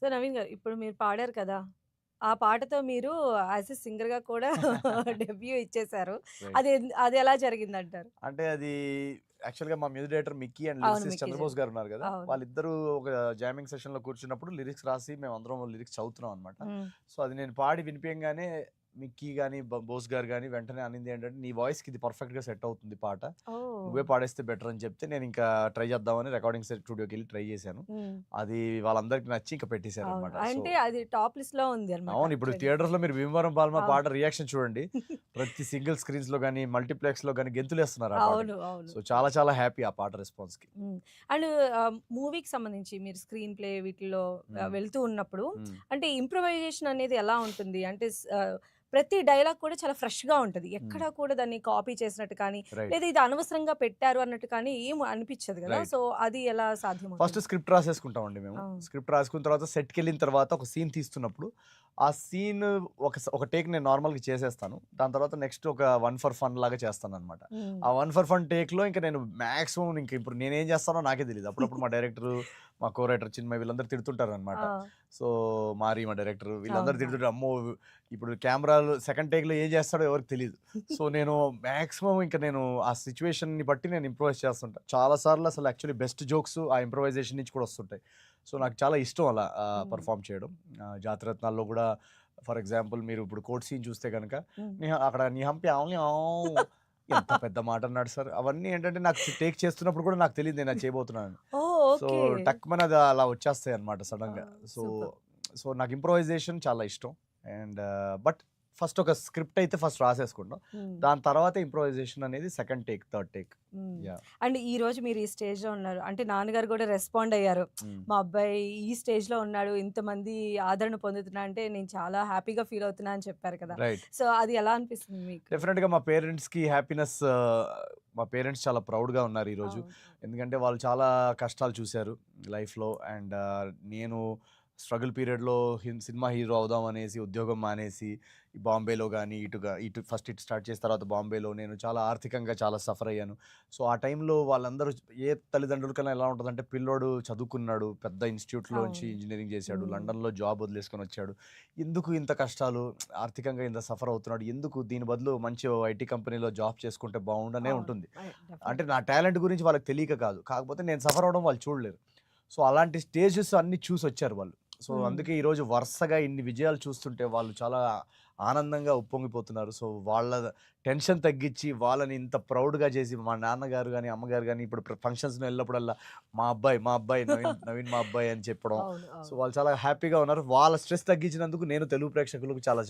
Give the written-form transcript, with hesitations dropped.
So, Naveen గారు ఇప్పుడు మీరు పాడారు కదా! ఆ పాటతో మీరు యాస్ ఎ సింగర్‌గా కూడా డెబ్యూ ఇచ్చేసారు. రైట్. అది ఎలా జరిగిందంటారు? అంటే అది యాక్చువల్‌గా మా మ్యూజిక్ డైరెక్టర్ 'మిక్కీ' అండ్ అవును. లిరిసిస్ట్ 'మిక్కీ జే' 'చంద్రబోస్' గారు ఉన్నారు గదా! అవును. వాళ్ళిద్దరూ ఒక జామింగ్ సెషన్‌లో కూర్చున్నప్పుడు లిరిక్స్ రాసి మేమందరం లిరిక్స్ చదువుతున్నాం అన్నమాట. హ్మ్. సో, అది నేను పాడి వినిపియంగానే మిక్కీ గాని, బోస్ గారు గాని వెంటనే అనింది ఏంటంటే, "నీ వాయిస్‌కి ఇది పర్ఫెక్ట్‌గా సెట్ అవుతుంది పాట. ఓహ్! నువ్వే పాడేస్తే బెటర్" అని చెప్తే నేనింకా ట్రై చేద్దామని రికార్డింగ్ స్టూడియోకెళ్ళి ట్రై చేశాను. హ్మ్. అది వాళ్ళందరికి నచ్చి ఇంక అవును. పెట్టేసారన్నమాట. సో అంటే అది టాప్ లిస్ట్‌లో ఉంది అన్నమాట అవును. ఇప్పుడు క్రెడిట్. థియేటర్స్‌లో మీరు 'భీమవరం పాల్మ' అవును. పాట రియాక్షన్ చూడండి. ప్రతి సింగిల్ స్క్రీన్స్‌లో గాని, మల్టీప్లెక్స్‌లో గాని గెంతులేస్తున్నారు ఆ పాటకి. అవును. అవును. సో, చాలా చాలా హ్యాపీ ఆ పాట రెస్పాన్స్‌కి. హ్మ్. అండ్ మూవీకి సంబంధించి మీరు స్క్రీన్ ప్లే వీటిల్లో హ్మ్. వెళ్తూ ఉన్నప్పుడు హ్మ్. అంటే ఇంప్రూవైజేషన్ అనేది ఎలా ఉంటుంది? అంటే ప్రతి డైలాగ్ కూడా చాలా ఫ్రెష్‌గా ఉంటది. హ్మ్. ఎక్కడా కూడా దాన్ని కాపీ చేసినట్టు కానీ, రైట్. లేదా ఇది అనవసరంగా పెట్టారు అన్నట్టు కానీ ఏం అనిపించదు గదా! రైట్. సో, అది ఎలా ఫస్ట్ సాధ్యమవుతుంది? స్క్రిప్ట్ రాసేసుకుంటామండి మేము. ఆ! స్క్రిప్ట్ రాసుకున్న తర్వాత సెట్‌కెళ్ళిన తర్వాత ఒక సీన్ తీస్తున్నప్పుడు, ఆ సీన్ ఒక టేక్ నేను నార్మల్‌గా చేసేస్తాను. దాని తర్వాత నెక్స్ట్ ఒక వన్ ఫర్ ఫన్ లాగా చేస్తాననమాట. హ్మ్. ఆ వన్ ఫర్ ఫన్ టేక్‌లో ఇంక నేను మాక్సిమం ఇంక ఇప్పుడు నేనేం చేస్తానో నాకే తెలీదు. అప్పుడప్పుడు మా డైరెక్టరు, మా కో రైటర్ చిన్మయి వీళ్ళందరూ తిడుతుంటారనమాట. ఆ! సో, మారి మా డైరెక్టరు వీళ్ళందరూ అవును. తిడుతుంటారు. అమ్మో! ఇప్పుడు కెమెరాలో సెకండ్ టేక్‌లో ఏం చేస్తాడో ఎవరికీ తెలీదు. సో, నేను మాక్సిమం ఇంక నేను ఆ సిట్యుయేషన్‌ని బట్టి నేను ఇంప్రూవైజ్ చేస్తుంటా. చాలా సార్లు అసలు యాక్చువల్లీ బెస్ట్ జోక్స్ ఆ ఇంప్రూవైజేషన్ నుంచి కూడా వస్తుంటాయి. సో, నాకు చాలా ఇష్టం అలా హ్మ్. పెర్ఫార్మ్ చేయడం. జాతిరత్నాల్లో గూడా ఫర్ ఎగ్జాంపుల్ మీరు ఇప్పుడు కోర్ట్ సీన్ చూస్తే గనక హ్మ్. అక్కడ నీ హంపి ఆవ్ ఎంత పెద్ద మాట అన్నాడు సార్. అవన్నీ ఏంటంటే నాకు టేక్ చేస్తున్నప్పుడు కూడా నాకు తెలీదు నేను అది చేయబోతున్నానని. ఓహ్! So, okay. టక్‌మని అది అలా వచ్చేస్తాయన్నమాట ఆ! సడెన్‌గా. So, super. సో నాకు ఇంప్రూవైజేషన్ చాలా ఇష్టం. అండ్ బట్ ఫస్ట్ ఒక స్క్రిప్ట్ అయితే ఫస్ట్ రాసేసుకుంటాం. హ్మ్. దాని తర్వాత ఇంప్రూవైజేషన్ అనేది సెకండ్ టేక్, థర్డ్ టేక్. హ్మ్. యాహ్! అండ్ ఈరోజు మీరు ఈ స్టేజ్‌లో ఉన్నారు. అంటే నాన్నగారు గూడా రెస్పాండ్ అయ్యారు. హ్మ్. మా అబ్బాయి ఈ స్టేజ్‌లో ఉన్నాడు. ఇంతమంది ఆదరణ పొందుతున్నా అంటే నేను చాలా హ్యాపీగా ఫీల్ అవుతున్నా అని చెప్పారు కదా! రైట్. సో, అది ఎలా అనిపిస్తుంది మీకు? డెఫినెట్‌గా మా పేరెంట్స్‌కి హ్యాపీనెస్ మా పేరెంట్స్ చాలా ప్రౌడ్‌గా ఉన్నారు ఈరోజు. అవును. ఎందుకంటే వాళ్ళు చాలా కష్టాలు చూసారు లైఫ్‌లో. అండ్ నేను స్ట్రగుల్ పీరియడ్‌లో సినిమా హీరో అవుదాం అనేసి ఉద్యోగం మానేసి ఈ బాంబేలో గాని ఇటు ఫస్ట్ ఇటు స్టార్ట్ చేసిన తర్వాత బాంబేలో నేను చాలా ఆర్థికంగా చాలా సఫర్ అయ్యాను. సో, ఆ టైంలో వాళ్ళందరూ ఏ తల్లిదండ్రులకైనా ఎలా ఉంటదంటే పిల్లోడు చదువుకున్నాడు. పెద్ద ఇన్‌స్టిట్యూట్‌లోంచి అవును. ఇంజినీరింగ్ చేశాడు. హ్మ్. లండన్‌లో జాబ్ వదిలేసుకొని వచ్చాడు. ఎందుకు ఇంత కష్టాలు? ఆర్థికంగా ఇంత సఫర్ అవుతున్నాడు. ఎందుకు దీని బదులు మంచి ఐటీ కంపెనీలో జాబ్ చేసుకుంటే బావుండనే అవును. ఉంటుంది. అంటే నా డెఫినెట్‌గా. టాలెంట్ గురించి వాళ్ళకి తెలియక కాదు. కాకపోతే నేను సఫర్ అవ్వడం వాళ్ళు చూడలేరు. సో, అలాంటి స్టేజెస్ అన్నీ చూసొచ్చారు వాళ్ళు. సో, హ్మ్. అందుకే ఈరోజు వరుసగా ఇన్ని విజయాలు చూస్తుంటే వాళ్ళు చాలా ఆనందంగా ఉప్పొంగిపోతున్నారు. సో, వాళ్ళ టెన్షన్ తగ్గించి వాళ్ళని ఇంత ప్రౌడ్‌గా చేసి మా నాన్నగారు గాని, అమ్మగారు గాని ఇప్పుడు ఫంక్షన్స్‌లో వెళ్ళినప్పుడల్లా మా అబ్బాయి నవీన్ మా అబ్బాయి అని చెప్పడం. అవును. సో, అవును. వాళ్ళు చాలా హ్యాపీగా ఉన్నారు. వాళ్ళ స్ట్రెస్ తగ్గించినందుకు నేను తెలుగు ప్రేక్షకులకు చాలా